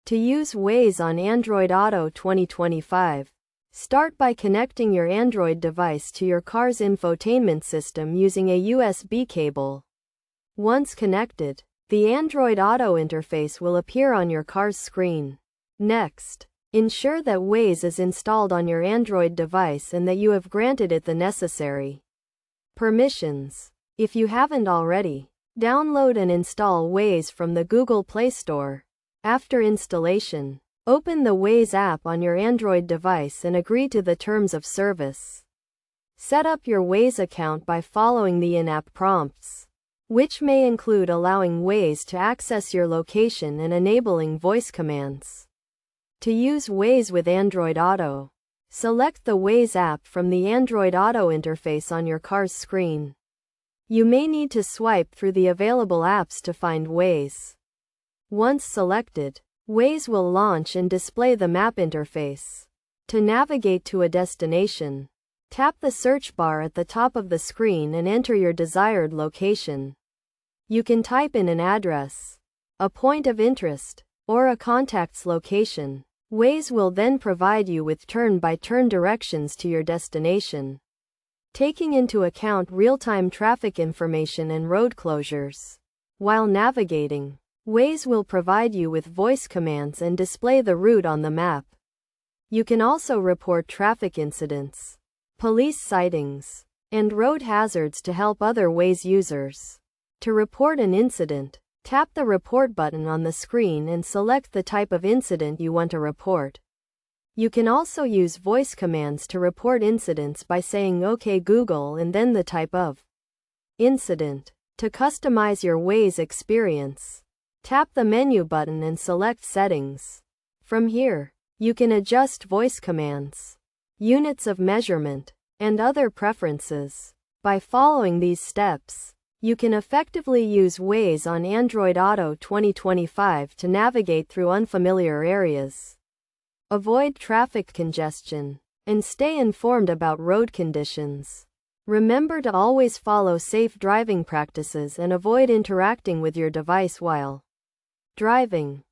To use Waze on Android Auto 2025, start by connecting your Android device to your car's infotainment system using a USB cable. Once connected, the Android Auto interface will appear on your car's screen. Next, ensure that Waze is installed on your Android device and that you have granted it the necessary permissions. If you haven't already, download and install Waze from the Google Play Store. After installation, open the Waze app on your Android device and agree to the terms of service. Set up your Waze account by following the in-app prompts, which may include allowing Waze to access your location and enabling voice commands. To use Waze with Android Auto, select the Waze app from the Android Auto interface on your car's screen. You may need to swipe through the available apps to find Waze. Once selected, Waze will launch and display the map interface. To navigate to a destination, tap the search bar at the top of the screen and enter your desired location. You can type in an address, a point of interest, or a contact's location. Waze will then provide you with turn-by-turn directions to your destination, taking into account real-time traffic information and road closures. While navigating, Waze will provide you with voice commands and display the route on the map. You can also report traffic incidents, police sightings, and road hazards to help other Waze users. To report an incident, tap the report button on the screen and select the type of incident you want to report. You can also use voice commands to report incidents by saying "OK Google" and then the type of incident. To customize your Waze experience, tap the menu button and select Settings. From here, you can adjust voice commands, units of measurement, and other preferences. By following these steps, you can effectively use Waze on Android Auto 2025 to navigate through unfamiliar areas, avoid traffic congestion, and stay informed about road conditions. Remember to always follow safe driving practices and avoid interacting with your device while driving.